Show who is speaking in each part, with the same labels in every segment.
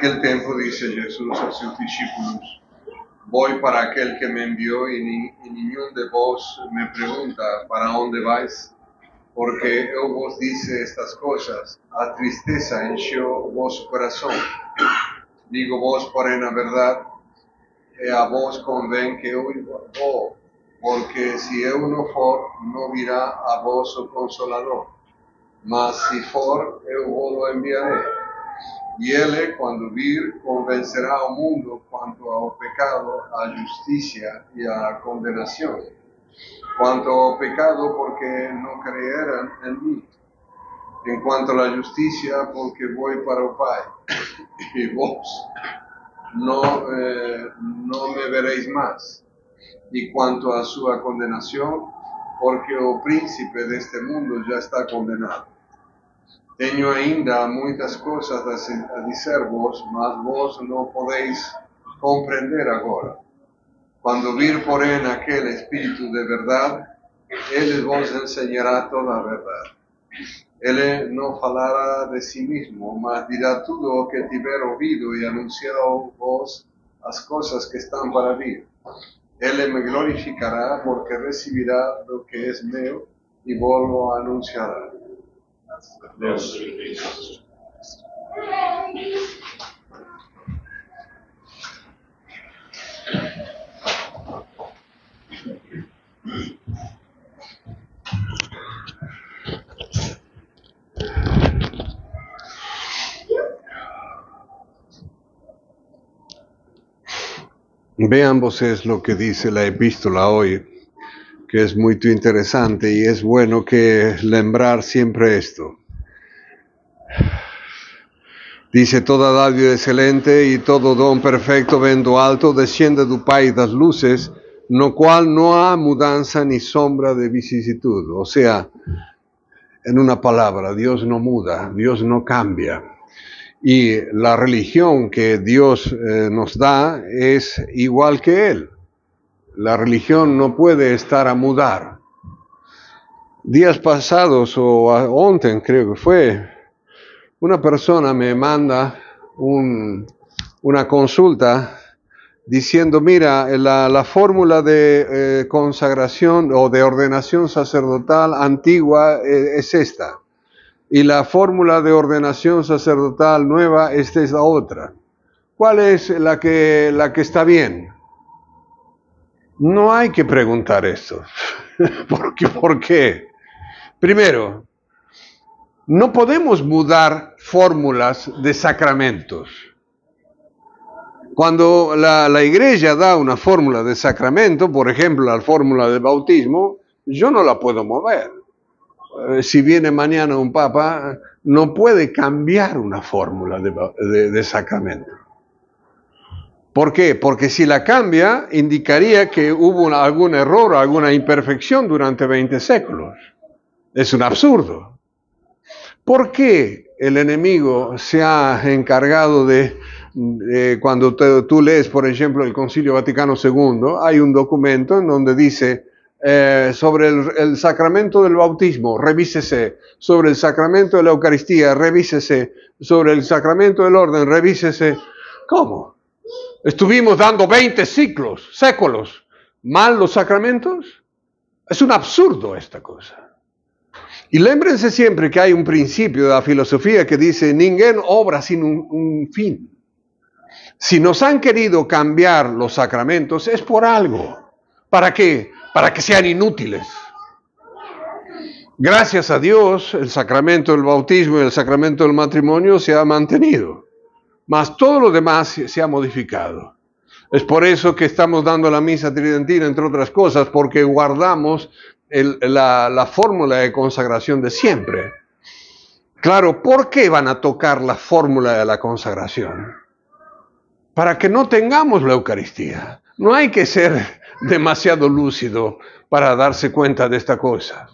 Speaker 1: aquel tiempo dice Jesús a sus discípulos: voy para aquel que me envió y ninguno de vos me pregunta ¿para dónde vais? Porque él vos dice estas cosas, a tristeza enchió vos corazón. Digo vos porém a verdad, a vos convém que eu vou, porque si eu no for, no virá a vos o Consolador. Mas si for, eu vos lo enviaré. Y él, cuando vir, convencerá al mundo cuanto ao pecado, a justicia y a condenación. Cuanto ao pecado, porque no creyeran en mí. En cuanto a la justicia, porque voy para el Pai. Y vos no me veréis más. Y cuanto a su condenación, porque el príncipe de este mundo ya está condenado. Tenho ainda muitas coisas a dizer vos, mas vos não podeis compreender agora. Quando vir, porém, aquele Espírito de verdade, ele vos ensinará toda a verdade. Ele não falará de si mesmo, mas dirá tudo o que tiver ouvido e anunciará a vos as coisas que estão para vir. Ele me glorificará, porque recibirá do que é meu e vos lo anunciará. Deus. Vean vocês lo que dice la epístola hoy, que es muy interesante y es bueno que lembrar siempre esto. Dice: toda dádiva excelente y todo don perfecto ven do alto, desciende do Pai das luces, no cual no há mudanza ni sombra de vicisitud. O sea, en una palabra, Dios no muda, Dios no cambia. Y la religión que Dios nos da es igual que Él. La religión no puede estar a mudar. Días pasados, o ontem creo que fue, una persona me manda una consulta diciendo: mira, la fórmula de consagración o de ordenación sacerdotal antigua es esta. Y la fórmula de ordenación sacerdotal nueva, esta es la otra. ¿Cuál es la que está bien? No hay que preguntar esto. ¿Por qué? Primero, no podemos mudar fórmulas de sacramentos. Cuando la iglesia da una fórmula de sacramento, por ejemplo, la fórmula del bautismo, yo no la puedo mover. Si viene mañana un papa, no puede cambiar una fórmula de sacramento. ¿Por qué? Porque si la cambia, indicaría que hubo algún error, alguna imperfección durante 20 séculos. Es un absurdo. ¿Por qué el enemigo se ha encargado cuando tú lees, por ejemplo, el Concilio Vaticano II, hay un documento en donde dice sobre el sacramento del bautismo, revísese; sobre el sacramento de la Eucaristía, revísese; sobre el sacramento del orden, revísese? ¿Cómo? ¿Estuvimos dando 20 séculos mal los sacramentos? Es un absurdo esta cosa. Y lémbrense siempre que hay un principio de la filosofía que dice: ninguém obra sin un fin. Si nos han querido cambiar los sacramentos es por algo. ¿Para qué? Para que sean inútiles. Gracias a Dios, el sacramento del bautismo y el sacramento del matrimonio se ha mantenido. Mas todo lo demás se ha modificado. Es por eso que estamos dando la misa tridentina, entre otras cosas, porque guardamos la fórmula de consagración de siempre. Claro, ¿por qué van a tocar la fórmula de la consagración? Para que no tengamos la Eucaristía. No hay que ser demasiado lúcido para darse cuenta de esta cosa.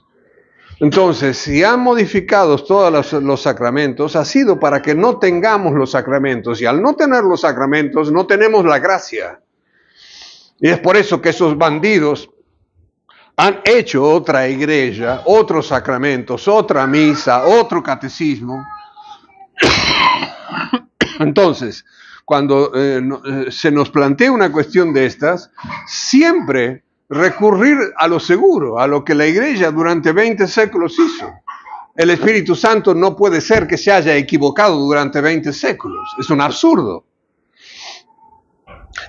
Speaker 1: Entonces, si han modificado todos los sacramentos, ha sido para que no tengamos los sacramentos. Y al no tener los sacramentos, no tenemos la gracia. Y es por eso que esos bandidos han hecho otra iglesia, otros sacramentos, otra misa, otro catecismo. Entonces, cuando se nos plantea una cuestión de estas, siempre recurrir a lo seguro, a lo que la Iglesia durante 20 séculos hizo. El Espíritu Santo no puede ser que se haya equivocado durante 20 séculos. Es un absurdo.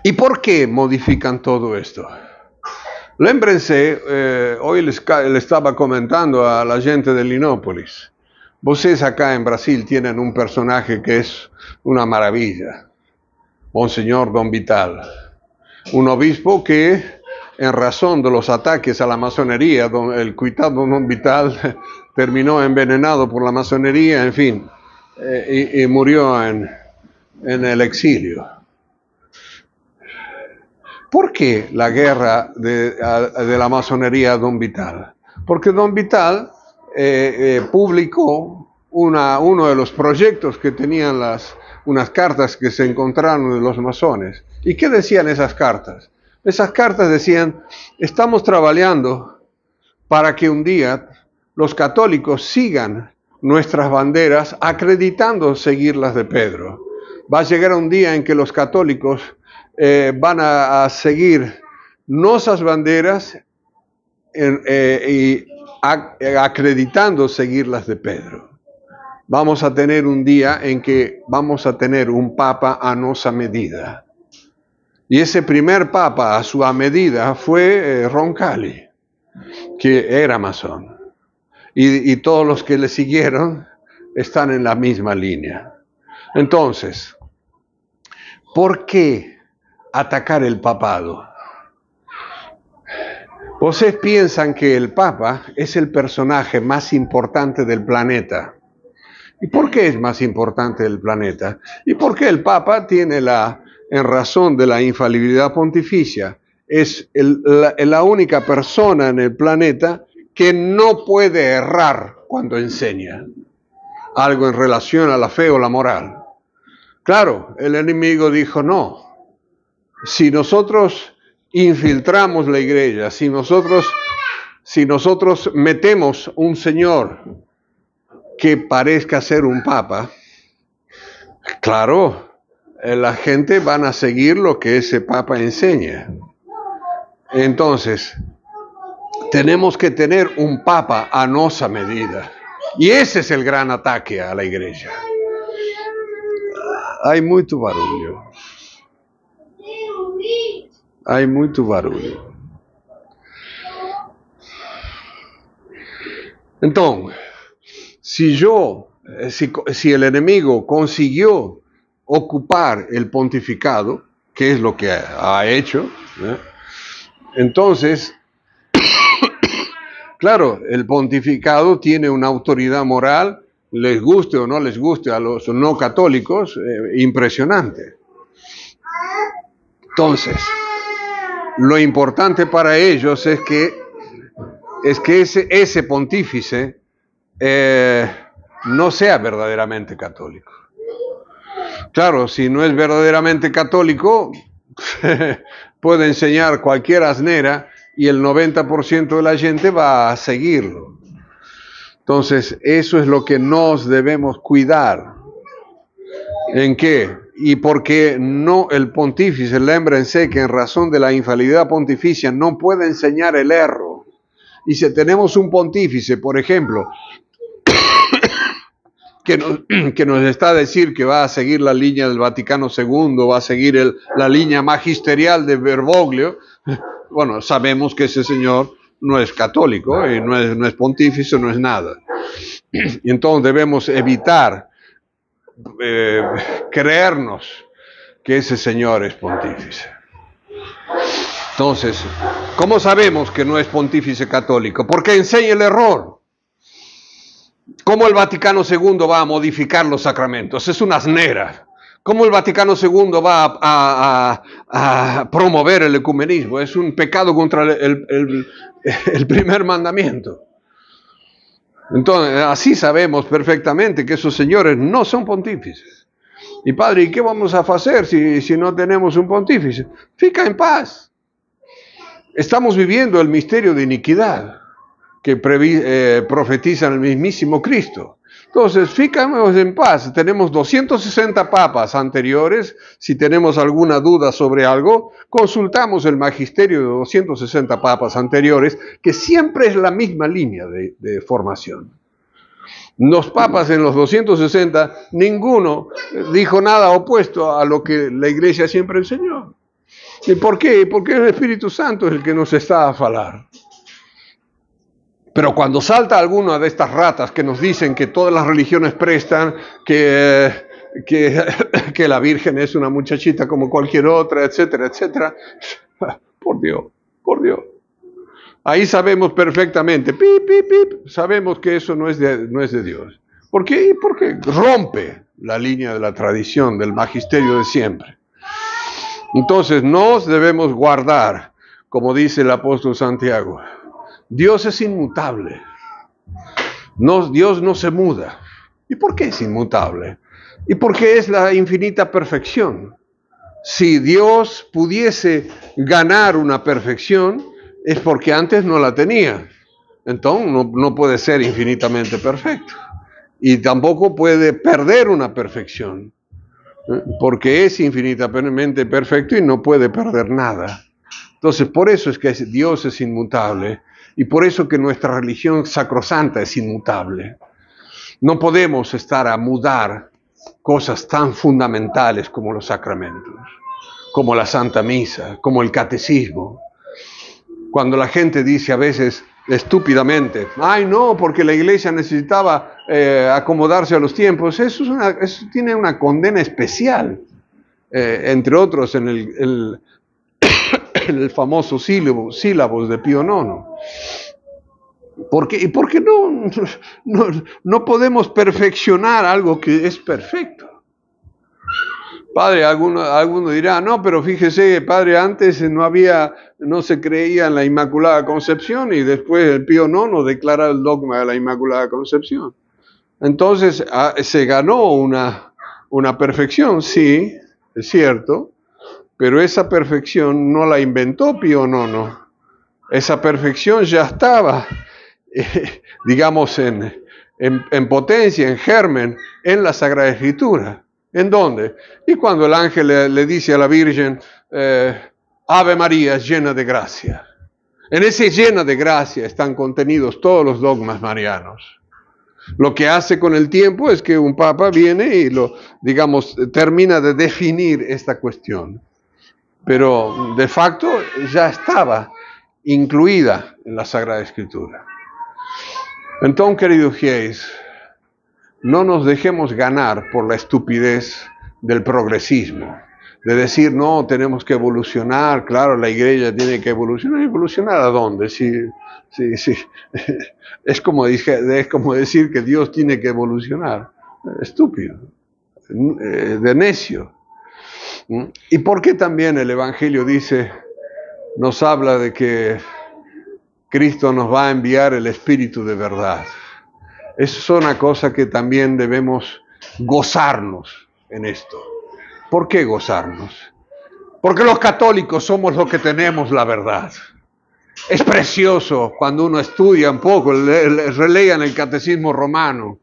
Speaker 1: ¿Y por qué modifican todo esto? Lémbrense, hoy le estaba comentando a la gente de Linópolis. Vocês acá en Brasil tienen un personaje que es una maravilla. Monseñor Don Vital. Un obispo que, en razón de los ataques a la masonería, el cuitado Don Vital terminó envenenado por la masonería, en fin, y murió en el exilio. ¿Por qué la guerra de la masonería a Don Vital? Porque Don Vital publicó uno de los proyectos que tenían unas cartas que se encontraron de los masones. ¿Y qué decían esas cartas? Esas cartas decían, estamos trabajando para que un día los católicos sigan nuestras banderas acreditando seguir las de Pedro. Va a llegar un día en que los católicos van a seguir nuestras banderas y acreditando seguir las de Pedro. Vamos a tener un día en que vamos a tener un papa a nuestra medida. Y ese primer papa a su medida fue Roncalli, que era masón. Y todos los que le siguieron están en la misma línea. Entonces, ¿por qué atacar el papado? Ustedes piensan que el Papa es el personaje más importante del planeta. ¿Y por qué es más importante del planeta? ¿Y por qué el Papa tiene en razón de la infalibilidad pontificia, es la única persona en el planeta que no puede errar cuando enseña algo en relación a la fe o la moral? Claro, el enemigo dijo no. Si nosotros infiltramos la iglesia, si nosotros metemos un señor que parezca ser un papa, claro, la gente van a seguir lo que ese papa enseña. Entonces, tenemos que tener un papa a nuestra medida. Y ese es el gran ataque a la iglesia. Hay mucho barullo. Hay mucho barulho. Entonces, si el enemigo consiguió ocupar el pontificado, que es lo que ha hecho, entonces, claro, el pontificado tiene una autoridad moral, les guste o no les guste a los no católicos, impresionante. Entonces, lo importante para ellos es que ese pontífice no sea verdaderamente católico. Claro, si no es verdaderamente católico, puede enseñar cualquier asnera y el 90% de la gente va a seguirlo. Entonces, eso es lo que nos debemos cuidar. ¿En qué? Y porque no el pontífice, lémbrense que en razón de la infalibilidad pontificia no puede enseñar el error. Y si tenemos un pontífice, por ejemplo, que nos está a decir que va a seguir la línea del Vaticano II, va a seguir la línea magisterial de Bergoglio, bueno, sabemos que ese señor no es católico, y no es pontífice, no es nada. Y entonces debemos evitar creernos que ese señor es pontífice. Entonces, ¿cómo sabemos que no es pontífice católico? Porque enseña el error. ¿Cómo el Vaticano II va a modificar los sacramentos? Es una asnera. ¿Cómo el Vaticano II va a promover el ecumenismo? Es un pecado contra el primer mandamiento. Entonces, así sabemos perfectamente que esos señores no son pontífices. Y padre, ¿y qué vamos a hacer si no tenemos un pontífice? Fica en paz. Estamos viviendo el misterio de iniquidad que profetiza el mismísimo Cristo. Entonces, ficamos en paz. Tenemos 260 papas anteriores. Si tenemos alguna duda sobre algo, consultamos el magisterio de 260 papas anteriores, que siempre es la misma línea de formación. Los papas en los 260, ninguno dijo nada opuesto a lo que la Iglesia siempre enseñó. ¿Y por qué? Porque el Espíritu Santo es el que nos está a falar. Pero cuando salta alguna de estas ratas que nos dicen que todas las religiones prestan, que la Virgen es una muchachita como cualquier otra, etcétera, etcétera, por Dios, por Dios. Ahí sabemos perfectamente, pip, pip, pip, sabemos que eso no es de Dios. ¿Por qué? Porque rompe la línea de la tradición, del magisterio de siempre. Entonces nos debemos guardar, como dice el apóstol Santiago. Dios es inmutable. Dios no se muda. ¿Y por qué es inmutable? Y porque es la infinita perfección. Si Dios pudiese ganar una perfección, es porque antes no la tenía. Entonces no puede ser infinitamente perfecto. Y tampoco puede perder una perfección, porque es infinitamente perfecto y no puede perder nada. Entonces, por eso es que Dios es inmutable. Y por eso que nuestra religión sacrosanta es inmutable. No podemos estar a mudar cosas tan fundamentales como los sacramentos, como la Santa Misa, como el catecismo. Cuando la gente dice a veces estúpidamente, ay no, porque la Iglesia necesitaba acomodarse a los tiempos, eso tiene una condena especial, entre otros en el famoso sílabos de Pío IX. ¿Y por qué no podemos perfeccionar algo que es perfecto? Padre, alguno dirá, no, pero fíjese, padre, antes no se creía en la Inmaculada Concepción y después el Pío IX declara el dogma de la Inmaculada Concepción. Entonces, se ganó una perfección, sí, es cierto, pero esa perfección no la inventó Pío IX. Esa perfección ya estaba, digamos, en potencia, en germen, en la Sagrada Escritura. ¿En dónde? Y cuando el ángel le dice a la Virgen, Ave María, llena de gracia. En ese llena de gracia están contenidos todos los dogmas marianos. Lo que hace con el tiempo es que un papa viene y termina de definir esta cuestión. Pero de facto ya estaba incluida en la Sagrada Escritura. Entonces, queridos fieles, no nos dejemos ganar por la estupidez del progresismo, de decir, no, tenemos que evolucionar, claro, la Iglesia tiene que evolucionar. ¿Evolucionar a dónde? Sí. Es como decir que Dios tiene que evolucionar. Estúpido, de necio. ¿Y por qué también el Evangelio nos habla de que Cristo nos va a enviar el Espíritu de verdad? Eso es una cosa que también debemos gozarnos en esto. ¿Por qué gozarnos? Porque los católicos somos los que tenemos la verdad. Es precioso cuando uno estudia un poco, relean el Catecismo Romano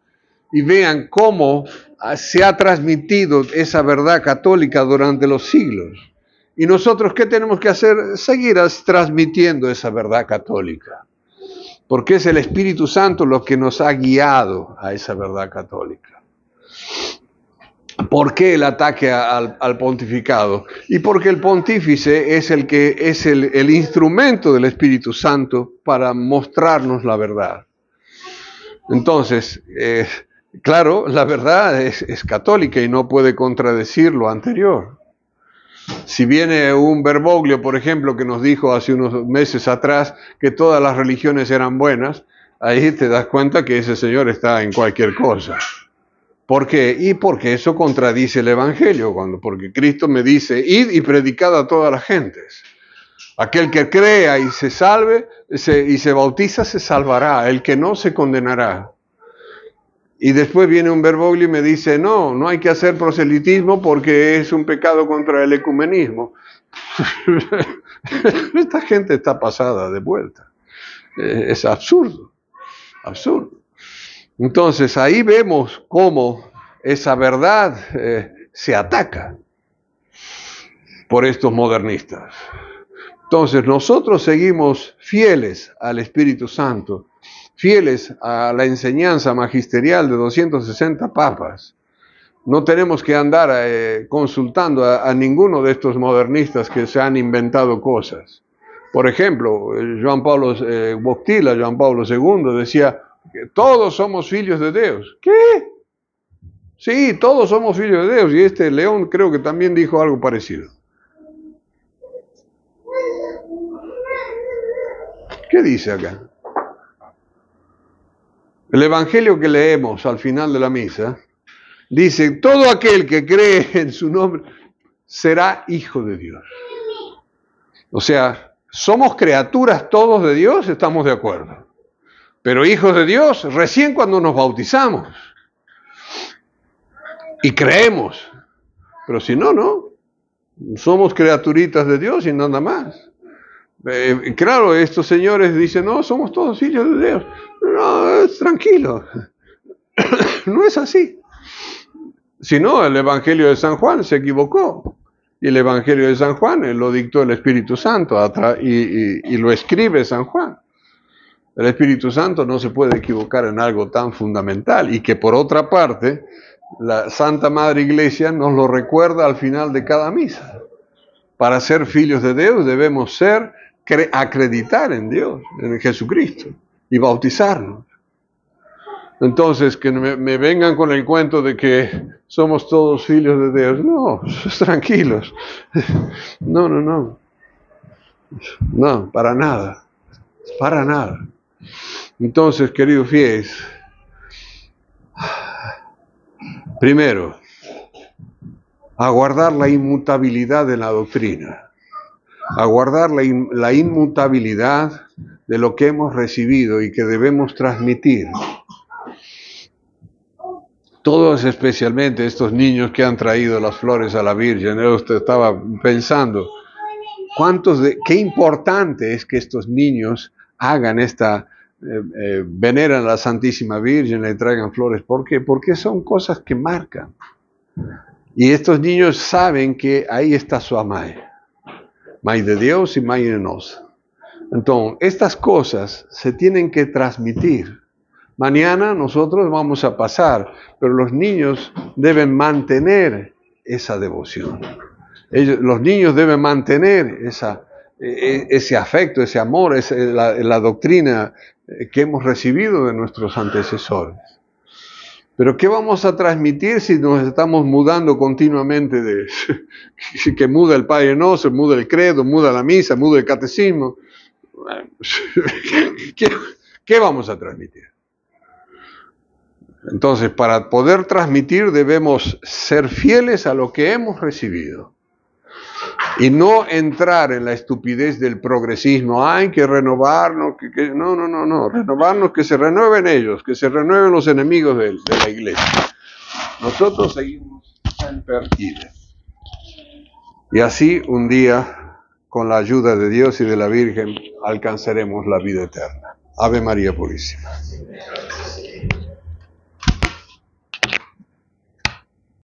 Speaker 1: y vean cómo se ha transmitido esa verdad católica durante los siglos. Y nosotros, ¿qué tenemos que hacer? Seguir transmitiendo esa verdad católica. Porque es el Espíritu Santo lo que nos ha guiado a esa verdad católica. ¿Por qué el ataque al pontificado? Y porque el pontífice es el instrumento del Espíritu Santo para mostrarnos la verdad. Entonces, claro, la verdad es católica y no puede contradecir lo anterior. Si viene un Bergoglio, por ejemplo, que nos dijo hace unos meses atrás que todas las religiones eran buenas, ahí te das cuenta que ese señor está en cualquier cosa. ¿Por qué? Y porque eso contradice el Evangelio, porque Cristo me dice, id y predicad a todas las gentes. Aquel que crea y se salve y se bautiza se salvará, el que no se condenará. Y después viene un Bergoglio y me dice, no hay que hacer proselitismo porque es un pecado contra el ecumenismo. Esta gente está pasada de vuelta. Es absurdo, absurdo. Entonces ahí vemos cómo esa verdad se ataca por estos modernistas. Entonces nosotros seguimos fieles al Espíritu Santo, fieles a la enseñanza magisterial de 260 papas. No tenemos que andar consultando a ninguno de estos modernistas que se han inventado cosas. Por ejemplo, Juan Pablo II decía que todos somos hijos de Dios. ¿Qué? Sí, todos somos hijos de Dios. Y este León creo que también dijo algo parecido. ¿Qué dice acá? El evangelio que leemos al final de la misa dice: todo aquel que cree en su nombre será hijo de Dios. O sea, somos criaturas todos de Dios, estamos de acuerdo. Pero hijos de Dios recién cuando nos bautizamos. Y creemos. Pero si no, no. Somos criaturitas de Dios y nada más. Claro, estos señores dicen: no, somos todos hijos de Dios. No, tranquilo. No es así. Si no, el Evangelio de San Juan se equivocó. Y el Evangelio de San Juan lo dictó el Espíritu Santo y lo escribe San Juan. El Espíritu Santo no se puede equivocar en algo tan fundamental, y que por otra parte la Santa Madre Iglesia nos lo recuerda al final de cada misa. Para ser hijos de Dios debemos acreditar en Dios, en Jesucristo, y bautizarnos. Entonces, que me vengan con el cuento de que somos todos hijos de Dios. No, tranquilos. No. No, para nada. Para nada. Entonces, queridos fieles, primero, aguardar la inmutabilidad de la doctrina. Aguardar la inmutabilidad de lo que hemos recibido y que debemos transmitir. Todos, especialmente estos niños que han traído las flores a la Virgen. Yo estaba pensando, qué importante es que estos niños hagan veneran a la Santísima Virgen, le traigan flores. ¿Por qué? Porque son cosas que marcan. Y estos niños saben que ahí está su Amai. Mai de Dios y Mai de nos. Entonces, estas cosas se tienen que transmitir. Mañana nosotros vamos a pasar, pero los niños deben mantener esa devoción. Los niños deben mantener ese afecto, ese amor, la doctrina que hemos recibido de nuestros antecesores. Pero ¿qué vamos a transmitir si nos estamos mudando continuamente que muda el Padre Nuestro, muda el credo, muda la misa, muda el catecismo? ¿Qué vamos a transmitir? Entonces, para poder transmitir debemos ser fieles a lo que hemos recibido y no entrar en la estupidez del progresismo. Hay que renovarnos, no, renovarnos, que se renueven ellos, que se renueven los enemigos de la iglesia. Nosotros seguimos siempre firmes. Y así un día, con la ayuda de Dios y de la Virgen, alcanzaremos la vida eterna. Ave María Purísima.